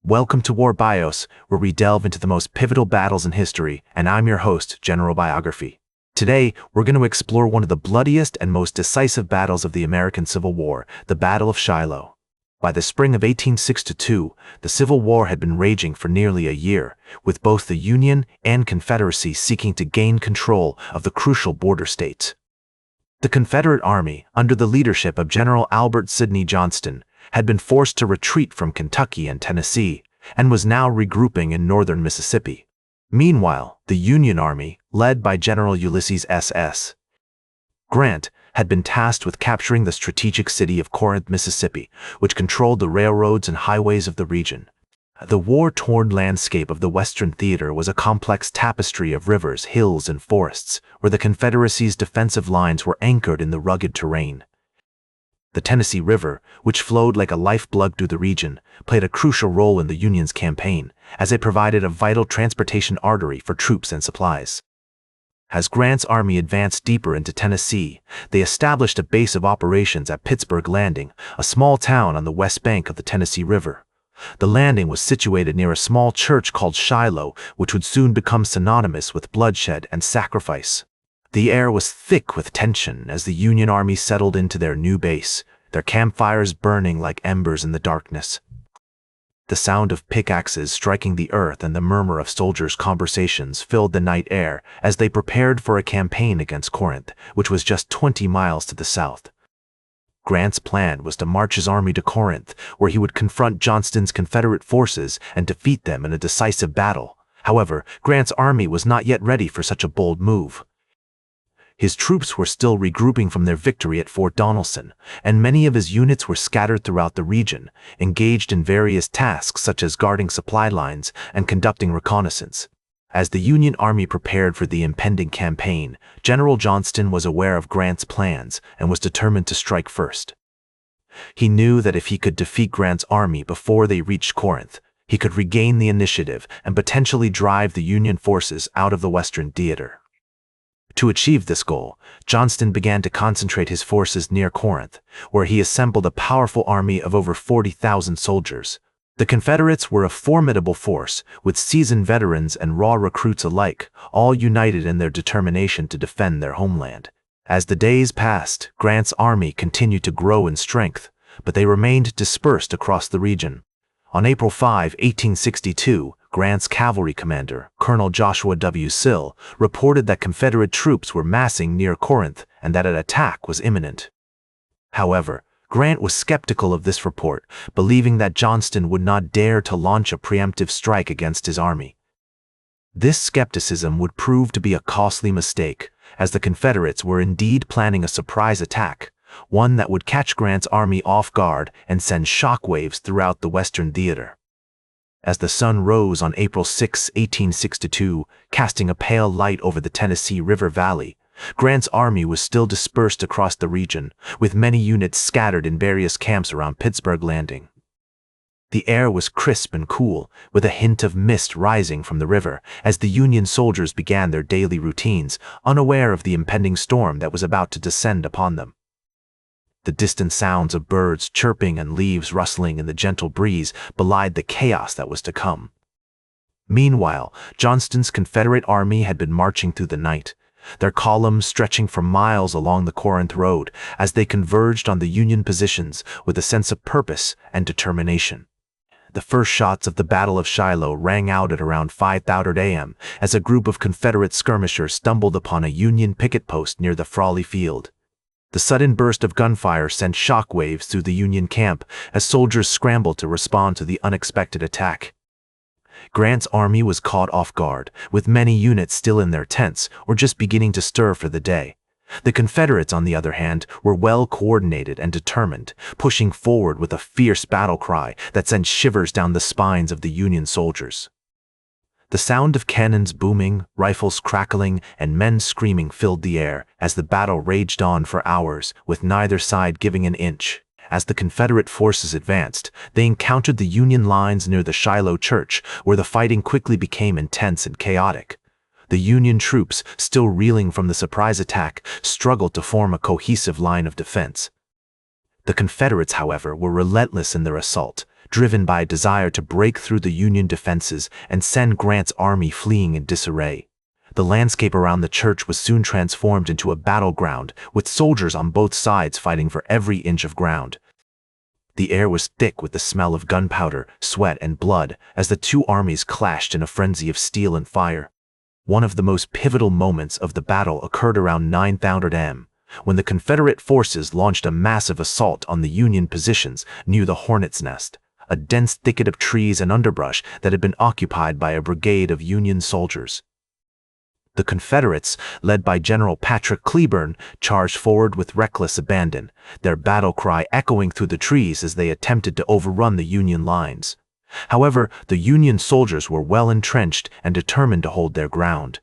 Welcome to War Bios, where we delve into the most pivotal battles in history, and I'm your host, General Biography. Today, we're going to explore one of the bloodiest and most decisive battles of the American Civil War, the Battle of Shiloh. By the spring of 1862, the Civil War had been raging for nearly a year, with both the Union and Confederacy seeking to gain control of the crucial border states. The Confederate Army, under the leadership of General Albert Sidney Johnston, had been forced to retreat from Kentucky and Tennessee, and was now regrouping in northern Mississippi. Meanwhile, the Union Army, led by General Ulysses S. Grant, had been tasked with capturing the strategic city of Corinth, Mississippi, which controlled the railroads and highways of the region. The war-torn landscape of the Western Theater was a complex tapestry of rivers, hills, and forests, where the Confederacy's defensive lines were anchored in the rugged terrain. The Tennessee River, which flowed like a lifeblood through the region, played a crucial role in the Union's campaign, as it provided a vital transportation artery for troops and supplies. As Grant's army advanced deeper into Tennessee, they established a base of operations at Pittsburgh Landing, a small town on the west bank of the Tennessee River. The landing was situated near a small church called Shiloh, which would soon become synonymous with bloodshed and sacrifice. The air was thick with tension as the Union Army settled into their new base, their campfires burning like embers in the darkness. The sound of pickaxes striking the earth and the murmur of soldiers' conversations filled the night air as they prepared for a campaign against Corinth, which was just 20 miles to the south. Grant's plan was to march his army to Corinth, where he would confront Johnston's Confederate forces and defeat them in a decisive battle. However, Grant's army was not yet ready for such a bold move. His troops were still regrouping from their victory at Fort Donelson, and many of his units were scattered throughout the region, engaged in various tasks such as guarding supply lines and conducting reconnaissance. As the Union Army prepared for the impending campaign, General Johnston was aware of Grant's plans and was determined to strike first. He knew that if he could defeat Grant's army before they reached Corinth, he could regain the initiative and potentially drive the Union forces out of the Western Theater. To achieve this goal, Johnston began to concentrate his forces near Corinth, where he assembled a powerful army of over 40,000 soldiers. The Confederates were a formidable force, with seasoned veterans and raw recruits alike, all united in their determination to defend their homeland. As the days passed, Grant's army continued to grow in strength, but they remained dispersed across the region. On April 5, 1862, Grant's cavalry commander, Colonel Joshua W. Sill, reported that Confederate troops were massing near Corinth and that an attack was imminent. However, Grant was skeptical of this report, believing that Johnston would not dare to launch a preemptive strike against his army. This skepticism would prove to be a costly mistake, as the Confederates were indeed planning a surprise attack, one that would catch Grant's army off guard and send shockwaves throughout the Western Theater. As the sun rose on April 6, 1862, casting a pale light over the Tennessee River Valley, Grant's army was still dispersed across the region, with many units scattered in various camps around Pittsburgh Landing. The air was crisp and cool, with a hint of mist rising from the river as the Union soldiers began their daily routines, unaware of the impending storm that was about to descend upon them. The distant sounds of birds chirping and leaves rustling in the gentle breeze belied the chaos that was to come. Meanwhile, Johnston's Confederate army had been marching through the night, their columns stretching for miles along the Corinth Road as they converged on the Union positions with a sense of purpose and determination. The first shots of the Battle of Shiloh rang out at around 5:30 a.m. as a group of Confederate skirmishers stumbled upon a Union picket post near the Frawley Field. The sudden burst of gunfire sent shockwaves through the Union camp as soldiers scrambled to respond to the unexpected attack. Grant's army was caught off guard, with many units still in their tents or just beginning to stir for the day. The Confederates, on the other hand, were well coordinated and determined, pushing forward with a fierce battle cry that sent shivers down the spines of the Union soldiers. The sound of cannons booming, rifles crackling, and men screaming filled the air as the battle raged on for hours, with neither side giving an inch. As the Confederate forces advanced, they encountered the Union lines near the Shiloh church, where the fighting quickly became intense and chaotic. The Union troops, still reeling from the surprise attack, struggled to form a cohesive line of defense. The Confederates, however, were relentless in their assault, driven by a desire to break through the Union defenses and send Grant's army fleeing in disarray. The landscape around the church was soon transformed into a battleground, with soldiers on both sides fighting for every inch of ground. The air was thick with the smell of gunpowder, sweat, and blood as the two armies clashed in a frenzy of steel and fire. One of the most pivotal moments of the battle occurred around 9:00 am, when the Confederate forces launched a massive assault on the Union positions near the Hornet's Nest, a dense thicket of trees and underbrush that had been occupied by a brigade of Union soldiers. The Confederates, led by General Patrick Cleburne, charged forward with reckless abandon, their battle cry echoing through the trees as they attempted to overrun the Union lines. However, the Union soldiers were well entrenched and determined to hold their ground.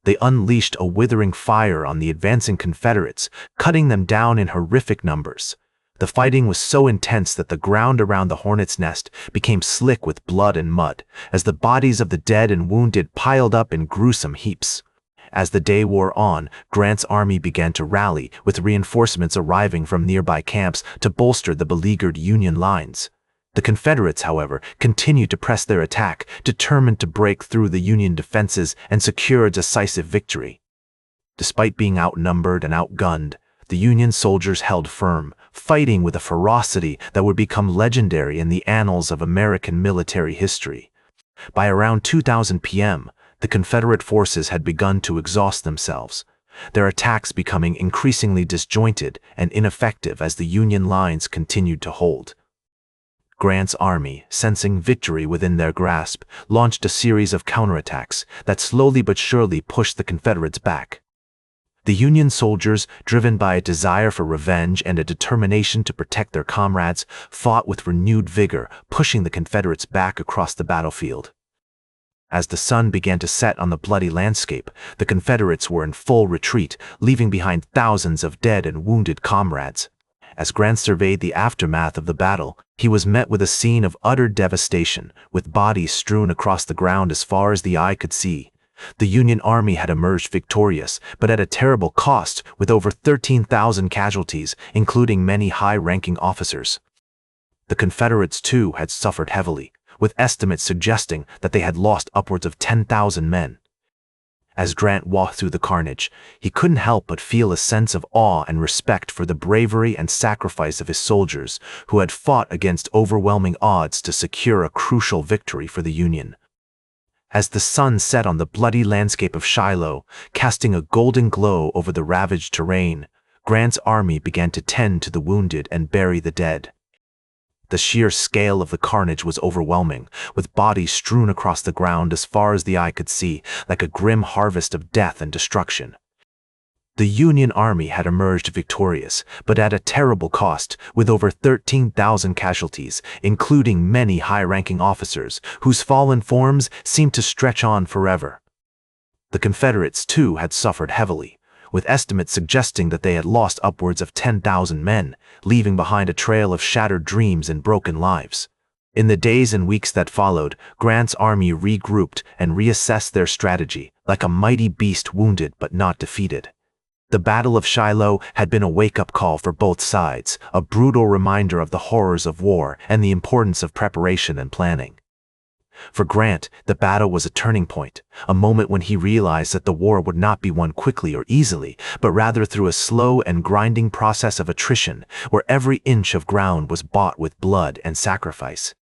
They unleashed a withering fire on the advancing Confederates, cutting them down in horrific numbers. The fighting was so intense that the ground around the Hornet's Nest became slick with blood and mud, as the bodies of the dead and wounded piled up in gruesome heaps. As the day wore on, Grant's army began to rally, with reinforcements arriving from nearby camps to bolster the beleaguered Union lines. The Confederates, however, continued to press their attack, determined to break through the Union defenses and secure a decisive victory. Despite being outnumbered and outgunned, the Union soldiers held firm, fighting with a ferocity that would become legendary in the annals of American military history. By around 2000 p.m., the Confederate forces had begun to exhaust themselves, their attacks becoming increasingly disjointed and ineffective as the Union lines continued to hold. Grant's army, sensing victory within their grasp, launched a series of counterattacks that slowly but surely pushed the Confederates back. The Union soldiers, driven by a desire for revenge and a determination to protect their comrades, fought with renewed vigor, pushing the Confederates back across the battlefield. As the sun began to set on the bloody landscape, the Confederates were in full retreat, leaving behind thousands of dead and wounded comrades. As Grant surveyed the aftermath of the battle, he was met with a scene of utter devastation, with bodies strewn across the ground as far as the eye could see. The Union Army had emerged victorious, but at a terrible cost, with over 13,000 casualties, including many high-ranking officers. The Confederates, too, had suffered heavily, with estimates suggesting that they had lost upwards of 10,000 men. As Grant walked through the carnage, he couldn't help but feel a sense of awe and respect for the bravery and sacrifice of his soldiers, who had fought against overwhelming odds to secure a crucial victory for the Union. As the sun set on the bloody landscape of Shiloh, casting a golden glow over the ravaged terrain, Grant's army began to tend to the wounded and bury the dead. The sheer scale of the carnage was overwhelming, with bodies strewn across the ground as far as the eye could see, like a grim harvest of death and destruction. The Union Army had emerged victorious, but at a terrible cost, with over 13,000 casualties, including many high-ranking officers, whose fallen forms seemed to stretch on forever. The Confederates, too, had suffered heavily, with estimates suggesting that they had lost upwards of 10,000 men, leaving behind a trail of shattered dreams and broken lives. In the days and weeks that followed, Grant's army regrouped and reassessed their strategy, like a mighty beast wounded but not defeated. The Battle of Shiloh had been a wake-up call for both sides, a brutal reminder of the horrors of war and the importance of preparation and planning. For Grant, the battle was a turning point, a moment when he realized that the war would not be won quickly or easily, but rather through a slow and grinding process of attrition, where every inch of ground was bought with blood and sacrifice.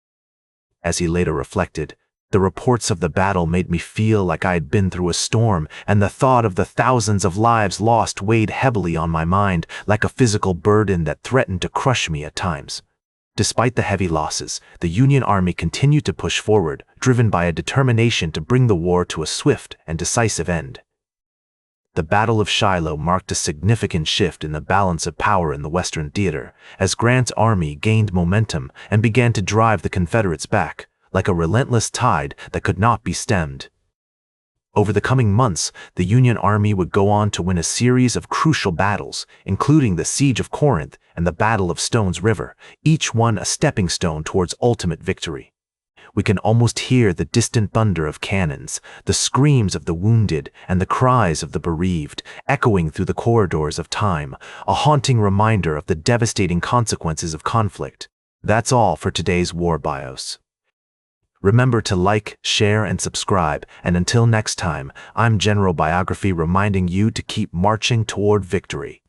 As he later reflected, the reports of the battle made me feel like I had been through a storm, and the thought of the thousands of lives lost weighed heavily on my mind, like a physical burden that threatened to crush me at times. Despite the heavy losses, the Union Army continued to push forward, driven by a determination to bring the war to a swift and decisive end. The Battle of Shiloh marked a significant shift in the balance of power in the Western theater, as Grant's army gained momentum and began to drive the Confederates back, like a relentless tide that could not be stemmed. Over the coming months, the Union Army would go on to win a series of crucial battles, including the Siege of Corinth and the Battle of Stones River, each one a stepping stone towards ultimate victory. We can almost hear the distant thunder of cannons, the screams of the wounded, and the cries of the bereaved, echoing through the corridors of time, a haunting reminder of the devastating consequences of conflict. That's all for today's War Bios. Remember to like, share, and subscribe, and until next time, I'm General Biography reminding you to keep marching toward victory.